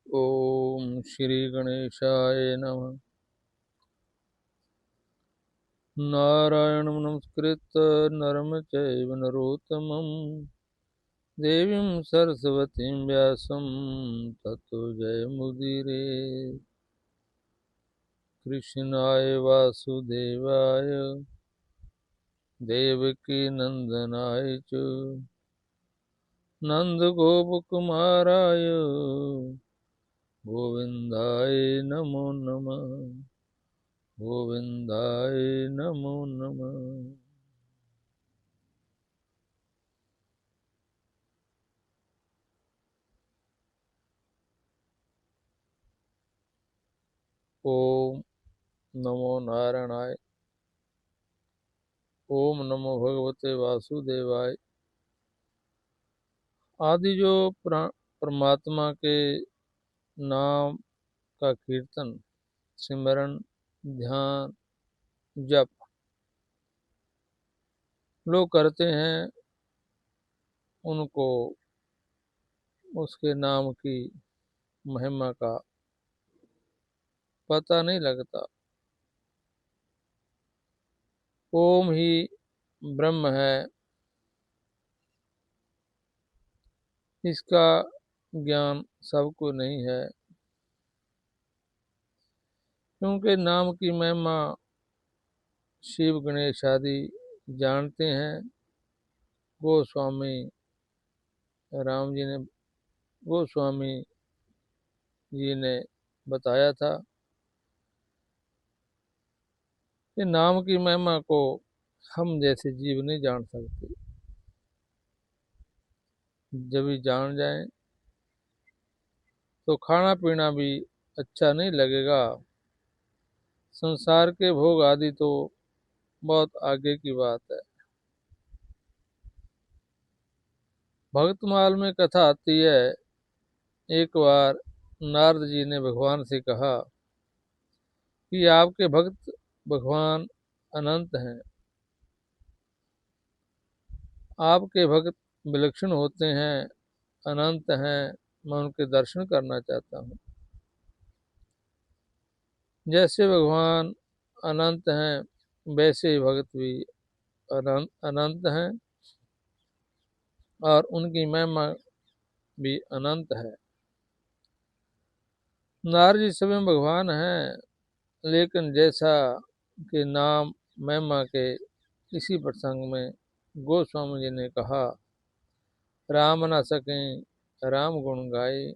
ओम श्री गणेशाय नमः। नारायणं नमस्कृत्य नरं चैव नरोत्तमं देवीं सरस्वतीं व्यासं ततो जयमुदीरे। कृष्णाय वासुदेवाय देवकी नंदनाय च नंदगोपकुमाराय गोविन्दाय नमो नमः। गोविन्दाय नमो नमः। ओम नमो नारायणाय। ओम नमो भगवते वासुदेवाय। आदि जो परमात्मा के नाम का कीर्तन, सिमरन, ध्यान, जप लोग करते हैं, उनको उसके नाम की महिमा का पता नहीं लगता। ओम ही ब्रह्म है, इसका ज्ञान सबको नहीं है, क्योंकि नाम की महिमा शिव गणेश आदि जानते हैं। गोस्वामी राम जी ने गोस्वामी जी ने बताया था कि नाम की महिमा को हम जैसे जीव नहीं जान सकते। जब ही जान जाएं तो खाना पीना भी अच्छा नहीं लगेगा। संसार के भोग आदि तो बहुत आगे की बात है। भक्तमाल में कथा आती है, एक बार नारद जी ने भगवान से कहा कि आपके भक्त भगवान अनंत हैं, आपके भक्त विलक्षण होते हैं, अनंत हैं, मैं उनके दर्शन करना चाहता हूँ। जैसे भगवान अनंत हैं वैसे ही भक्त भी अनंत हैं और उनकी महिमा भी अनंत है। नारद जी स्वयं भगवान हैं, लेकिन जैसा कि नाम महिमा के इसी प्रसंग में गोस्वामी जी ने कहा, राम न सकें राम गुण गाए,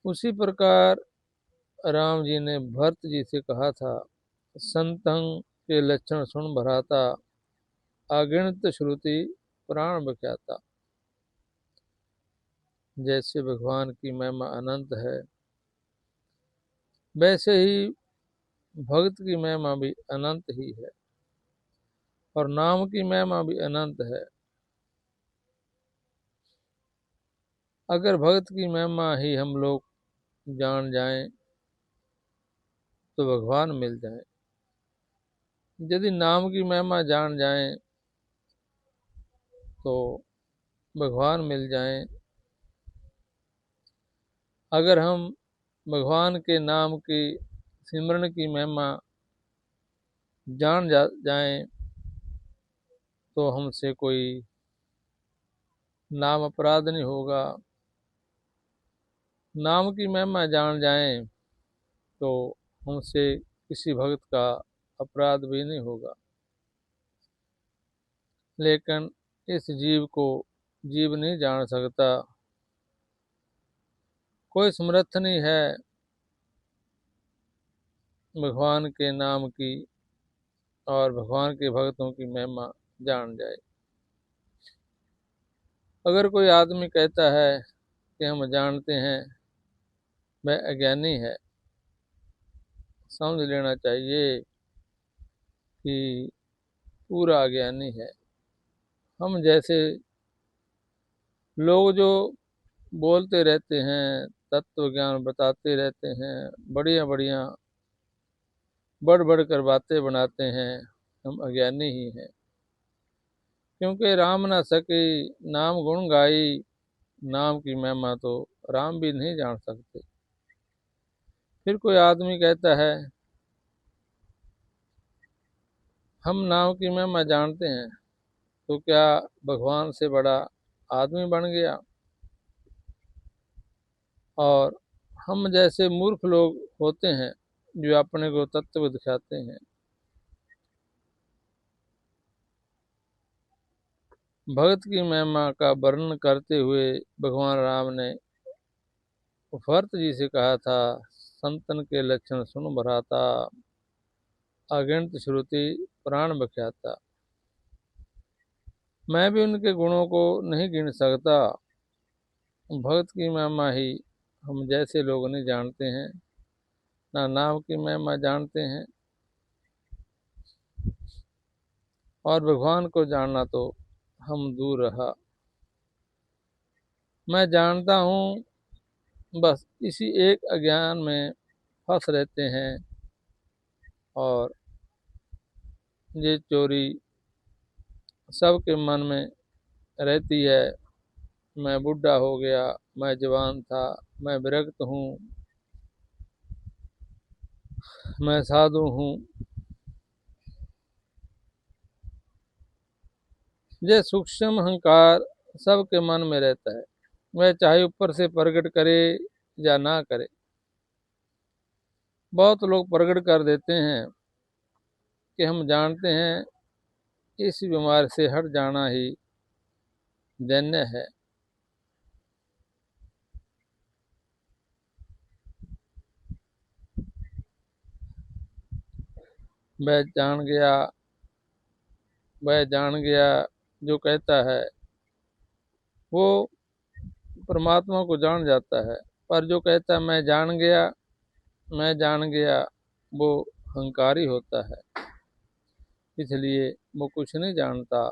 उसी प्रकार राम जी ने भरत जी से कहा था, संतं के लक्षण सुन भराता, अगिनत श्रुति प्राण बख्याता। जैसे भगवान की महिमा अनंत है, वैसे ही भक्त की महिमा भी अनंत ही है और नाम की महिमा भी अनंत है। अगर भक्त की महिमा ही हम लोग जान जाएं तो भगवान मिल जाएं। यदि नाम की महिमा जान जाएं तो भगवान मिल जाएं। अगर हम भगवान के नाम की सिमरन की महिमा जान जाएं तो हमसे कोई नाम अपराध नहीं होगा। नाम की महिमा जान जाएं तो हमसे किसी भक्त का अपराध भी नहीं होगा। लेकिन इस जीव को जीव नहीं जान सकता। कोई समर्थ नहीं है भगवान के नाम की और भगवान के भक्तों की महिमा जान जाए। अगर कोई आदमी कहता है कि हम जानते हैं, वह अज्ञानी है। समझ लेना चाहिए कि पूरा अज्ञानी है। हम जैसे लोग जो बोलते रहते हैं, तत्व ज्ञान बताते रहते हैं, बढ़िया बढ़िया बढ़ बढ़ कर बातें बनाते हैं, हम अज्ञानी ही हैं। क्योंकि राम न सकी नाम गुण गाई, नाम की महिमा तो राम भी नहीं जान सकते। फिर कोई आदमी कहता है हम नाम की महिमा जानते हैं, तो क्या भगवान से बड़ा आदमी बन गया? और हम जैसे मूर्ख लोग होते हैं जो अपने को तत्व दिखाते हैं। भगत की महिमा का वर्णन करते हुए भगवान राम ने भरत जी से कहा था, संतन के लक्षण सुन भराता, अगिनत श्रुति प्राण बख्याता। मैं भी उनके गुणों को नहीं गिन सकता। भगत की महिमा ही हम जैसे लोग नहीं जानते हैं, ना नाम की महिमा जानते हैं, और भगवान को जानना तो हम दूर रहा। मैं जानता हूँ, बस इसी एक अज्ञान में फंस रहते हैं, और ये चोरी सबके मन में रहती है। मैं बूढ़ा हो गया, मैं जवान था, मैं विरक्त हूँ, मैं साधु हूँ। ये सूक्ष्म अहंकार सबके मन में रहता है, वह चाहे ऊपर से प्रकट करे या ना करे। बहुत लोग प्रकट कर देते हैं कि हम जानते हैं, इस बीमारी से हट जाना ही जन्य है। वह जान गया, वह जान गया जो कहता है वो परमात्मा को जान जाता है, पर जो कहता है मैं जान गया, मैं जान गया, वो अहंकारी होता है, इसलिए वो कुछ नहीं जानता।